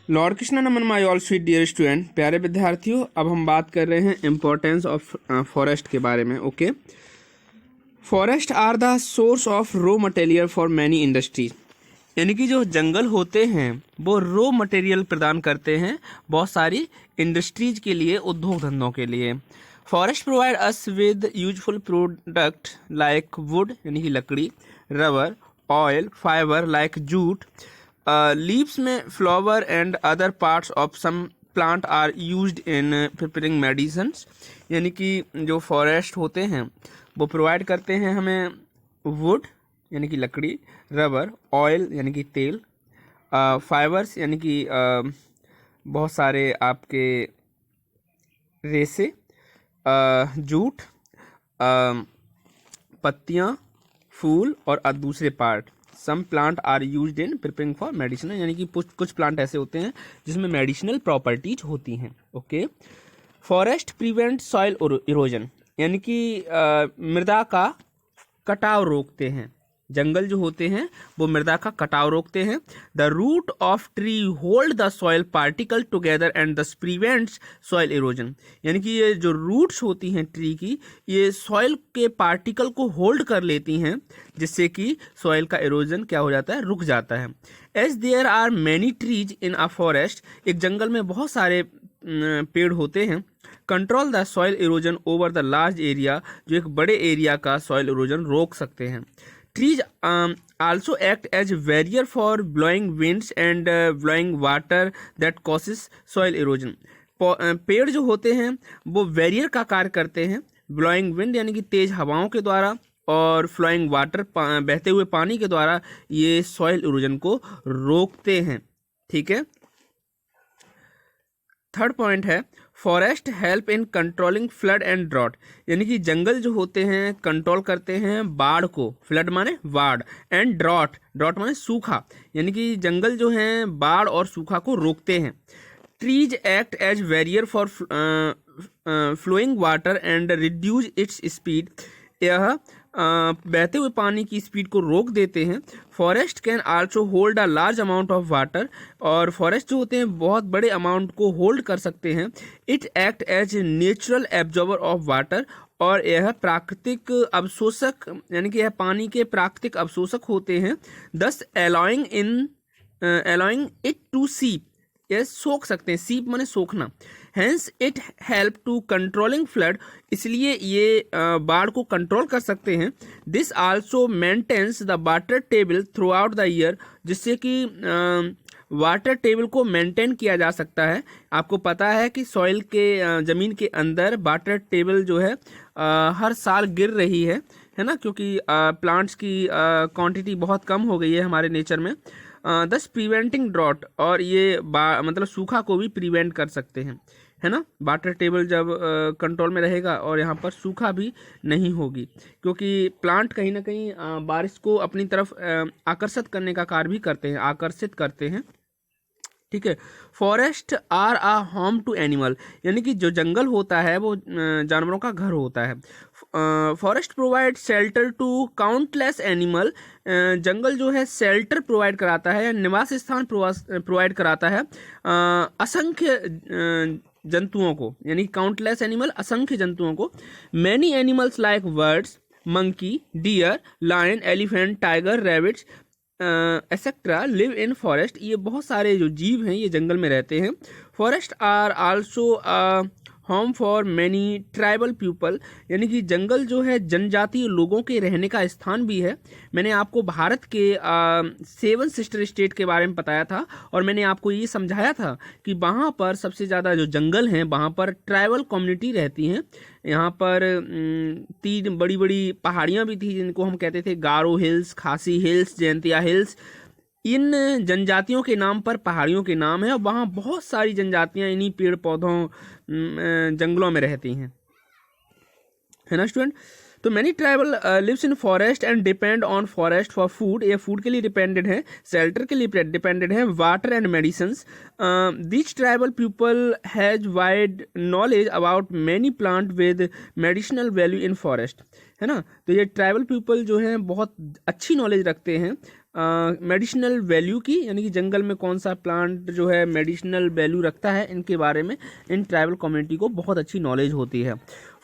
Lord Krishna नमन my all sweet dear student, प्यारे विद्यार्थियों, अब हम बात कर रहे हैं इम्पोर्टेंस ऑफ फॉरेस्ट के बारे में। Okay, forest are the source of raw material for many industries. यानी कि जो जंगल होते हैं वो रॉ मटेरियल प्रदान करते हैं बहुत सारी इंडस्ट्रीज के लिए, उद्योग धंधों के लिए। Forest provide us with useful product like wood यानी कि लकड़ी, rubber, oil, fibre like jute, leaves में flower and other parts of some plant are used in preparing medicines. यानी कि जो फॉरेस्ट होते हैं वो प्रोवाइड करते हैं हमें वुड यानी कि लकड़ी, रबर, ऑयल यानी कि तेल, फाइबर्स यानी कि बहुत सारे आपके रेसे, जूट, पत्तियाँ, फूल और दूसरे part. Some plant are used in preparing for medicinal, यानी कि कुछ प्लांट ऐसे होते हैं जिसमें मेडिसिनल प्रॉपर्टीज होती हैं। Okay, forest prevent soil erosion, यानी कि मृदा का कटाव रोकते हैं। जंगल जो होते हैं वो मृदा का कटाव रोकते हैं। The root of tree hold the soil particle together and thus prevents soil erosion, यानी कि ये जो रूट्स होती हैं ट्री की, ये सॉइल के पार्टिकल को होल्ड कर लेती हैं, जिससे कि सॉइल का इरोजन क्या हो जाता है, रुक जाता है। As there are many trees in a forest, एक जंगल में बहुत सारे पेड़ होते हैं। Control the soil erosion over the large area, जो एक बड़े एरिया का सॉइल इरोजन रोक सकते हैं। Trees also act as barrier for blowing winds and blowing water that causes soil erosion. पेड़ जो होते हैं वो बैरियर का कार्य करते हैं, ब्लोइंग विंड यानी कि तेज हवाओं के द्वारा, और फ्लोइंग वाटर बहते हुए पानी के द्वारा ये सॉइल इरोजन को रोकते हैं। ठीक है, थर्ड पॉइंट है forest help in controlling flood and drought, यानी कि जंगल जो होते हैं कंट्रोल करते हैं बाढ़ को, फ्लड माने बाढ़, एंड ड्रॉट, ड्रॉट माने सूखा, यानी कि जंगल जो हैं बाढ़ और सूखा को रोकते हैं। Trees act as barrier for flowing water and reduce its speed, यह बहते हुए पानी की स्पीड को रोक देते हैं। Forest can also hold a large amount of water, और फॉरेस्ट जो होते हैं बहुत बड़े अमाउंट को होल्ड कर सकते हैं। It act as natural absorber of water, और यह प्राकृतिक अवशोषक, यानी कि यह पानी के प्राकृतिक अवशोषक होते हैं। दस अलाउइंग इट टू सीप, यह सोख सकते हैं, सीप माने सोखना। Hence it help to controlling flood, इसलिए ये बाढ़ को कंट्रोल कर सकते हैं। This also maintains the water table throughout the year, जिससे कि वाटर टेबल को मेंटेन किया जा सकता है। आपको पता है कि सॉइल के ज़मीन के अंदर वाटर टेबल जो है हर साल गिर रही है ना, क्योंकि प्लांट्स की क्वांटिटी बहुत कम हो गई है हमारे नेचर में। दस प्रिवेंटिंग ड्रॉट, और ये मतलब सूखा को भी प्रिवेंट कर सकते हैं, है ना। वाटर टेबल जब कंट्रोल में रहेगा और यहाँ पर सूखा भी नहीं होगी, क्योंकि प्लांट कहीं ना कहीं बारिश को अपनी तरफ आकर्षित करने का कार्य भी करते हैं, आकर्षित करते हैं। ठीक है, forest are a home to animal, यानी कि जो जंगल होता है वो जानवरों का घर होता है। Forest provide shelter to countless animal, जंगल जो है शेल्टर प्रोवाइड कराता है, निवास स्थान प्रोवाइड कराता है असंख्य जंतुओं को, यानी काउंटलेस एनिमल, असंख्य जंतुओं को। Many animals like birds, monkey, deer, lion, elephant, tiger, rabbits etcetera live in forest, ये बहुत सारे जो जीव हैं ये जंगल में रहते हैं। Forest are also home for many tribal people, यानी कि जंगल जो है जनजातीय लोगों के रहने का स्थान भी है। मैंने आपको भारत के 7 सिस्टर स्टेट के बारे में बताया था, और मैंने आपको ये समझाया था कि वहाँ पर सबसे ज़्यादा जो जंगल हैं वहाँ पर ट्राइबल कम्युनिटी रहती हैं। यहाँ पर 3 बड़ी बड़ी पहाड़ियाँ भी थी जिनको हम कहते थे गारो हिल्स, खासी हिल्स, जयंतिया हिल्स। इन जनजातियों के नाम पर पहाड़ियों के नाम है, और वहाँ बहुत सारी जनजातियाँ इन्हीं पेड़ पौधों जंगलों में रहती हैं, है ना स्टूडेंट। तो many tribal lives in forest and depend on forest for food, ये फूड के लिए डिपेंडेड है, शेल्टर के लिए डिपेंडेड है, water and medicines. This tribal people has wide knowledge about many plant with medicinal value in forest, है ना। तो ये ट्राइबल पीपल जो हैं बहुत अच्छी नॉलेज रखते हैं मेडिसिनल वैल्यू की, यानी कि जंगल में कौन सा प्लांट जो है मेडिसिनल वैल्यू रखता है, इनके बारे में इन ट्राइबल कम्युनिटी को बहुत अच्छी नॉलेज होती है।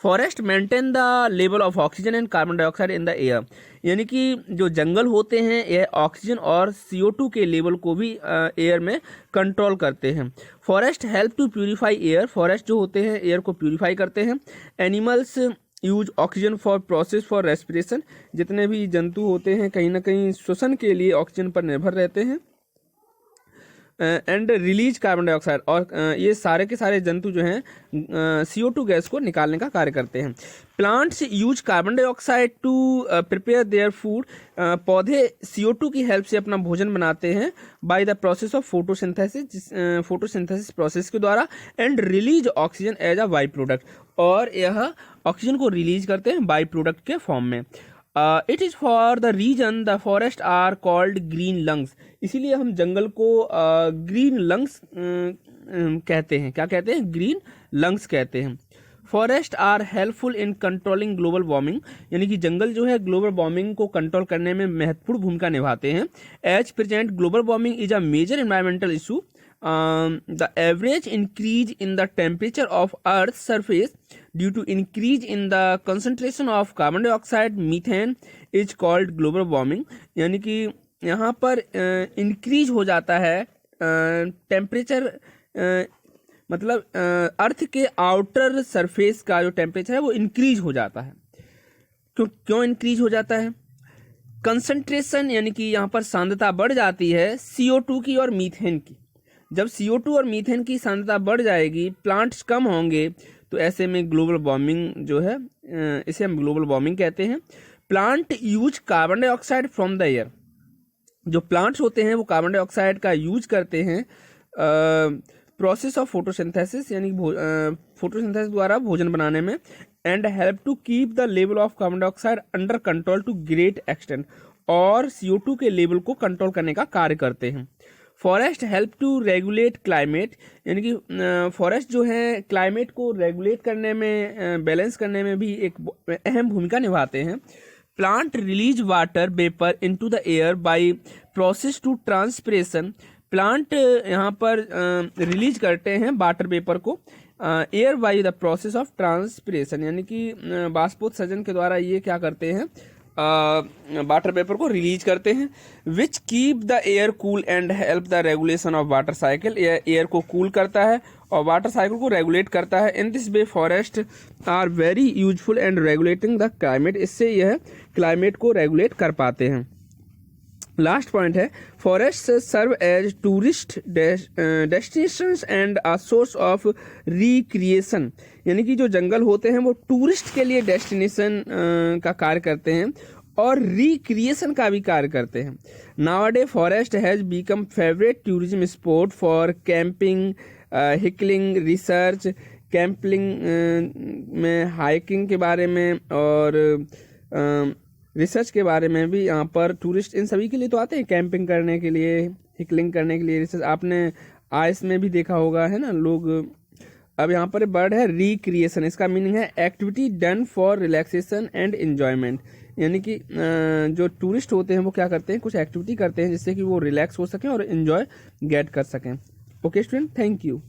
Forest maintain the level of oxygen and carbon dioxide in the air, यानी कि जो जंगल होते हैं यह ऑक्सीजन और CO2 के लेवल को भी एयर में कंट्रोल करते हैं। Forest help to purify air, forest जो होते हैं एयर को प्यूरिफाई करते हैं। Animals use oxygen for process for respiration, जितने भी जंतु होते हैं कहीं ना कहीं श्वसन के लिए ऑक्सीजन पर निर्भर रहते हैं। एंड रिलीज कार्बन डाइऑक्साइड, और ये सारे के सारे जंतु जो हैं CO2 गैस को निकालने का कार्य करते हैं। Plants use carbon dioxide to prepare their food, पौधे CO2 की हेल्प से अपना भोजन बनाते हैं by the process of photosynthesis, photosynthesis process के द्वारा। And release oxygen as a by product, और यह ऑक्सीजन को रिलीज करते हैं बाई प्रोडक्ट के फॉर्म में। It is for the reason the forest are called green lungs, इसीलिए हम जंगल को ग्रीन लंग्स कहते हैं। क्या कहते हैं? ग्रीन लंग्स कहते हैं। Forest are helpful in controlling global warming, यानी कि जंगल जो है ग्लोबल वार्मिंग को कंट्रोल करने में महत्वपूर्ण भूमिका निभाते हैं। As present global warming is a major environmental issue. The average increase in the temperature of Earth's surface due to increase in the concentration of carbon dioxide, methane is called global warming, यानी कि यहाँ पर increase हो जाता है temperature, मतलब अर्थ के outer surface का जो टेम्परेचर है वो इंक्रीज हो जाता है। क्यों इंक्रीज हो जाता है? कंसंट्रेशन, यानी कि यहाँ पर सांद्रता बढ़ जाती है CO2 की और मीथेन की। जब CO2 और मीथेन की सांद्रता बढ़ जाएगी, प्लांट्स कम होंगे, तो ऐसे में ग्लोबल वार्मिंग जो है इसे हम ग्लोबल वार्मिंग कहते हैं। Plant use carbon dioxide from the air, जो प्लांट्स होते हैं वो कार्बन डाइऑक्साइड का यूज करते हैं प्रोसेस ऑफ फोटोसिंथेसिस, यानी फोटोसिंथेसिस द्वारा भोजन बनाने में। And help to keep the level of carbon dioxide under control to great extent, और CO2 के लेवल को कंट्रोल करने का कार्य करते हैं। Forest help to regulate climate, यानी कि फॉरेस्ट जो है क्लाइमेट को रेगुलेट करने में, बैलेंस करने में भी एक अहम भूमिका निभाते हैं। Plant release water vapour into the air by process to transpiration, plant यहाँ पर रिलीज करते हैं वाटर वेपर को air by the process of transpiration, यानी कि बाष्पोत्सर्जन के द्वारा ये क्या करते हैं, वाटर वेपर को रिलीज करते हैं। Which keep the air cool and help the regulation of water cycle, यह एयर को कूल करता है और वाटर साइकिल को रेगुलेट करता है। In this way forest are very useful and regulating the climate, इससे यह क्लाइमेट को रेगुलेट कर पाते हैं। लास्ट पॉइंट है, forest serve as tourist destinations and a source of recreation, यानी कि जो जंगल होते हैं वो टूरिस्ट के लिए डेस्टिनेशन का कार्य करते हैं और रिक्रिएशन का भी कार्य करते हैं। Nowadays forest has become favourite tourism spot for camping, hiking, research, camping में हाइकिंग के बारे में और रिसर्च के बारे में भी यहाँ पर टूरिस्ट इन सभी के लिए तो आते हैं, कैंपिंग करने के लिए, हिकलिंग करने के लिए, रिसर्च। आपने आइस में भी देखा होगा, है ना लोग। अब यहाँ पर वर्ड है रिक्रिएशन, इसका मीनिंग है activity done for relaxation and enjoyment, यानी कि जो टूरिस्ट होते हैं वो क्या करते हैं, कुछ एक्टिविटी करते हैं जिससे कि वो रिलैक्स हो सकें और एंजॉय गेट कर सकें। Okay student, thank you.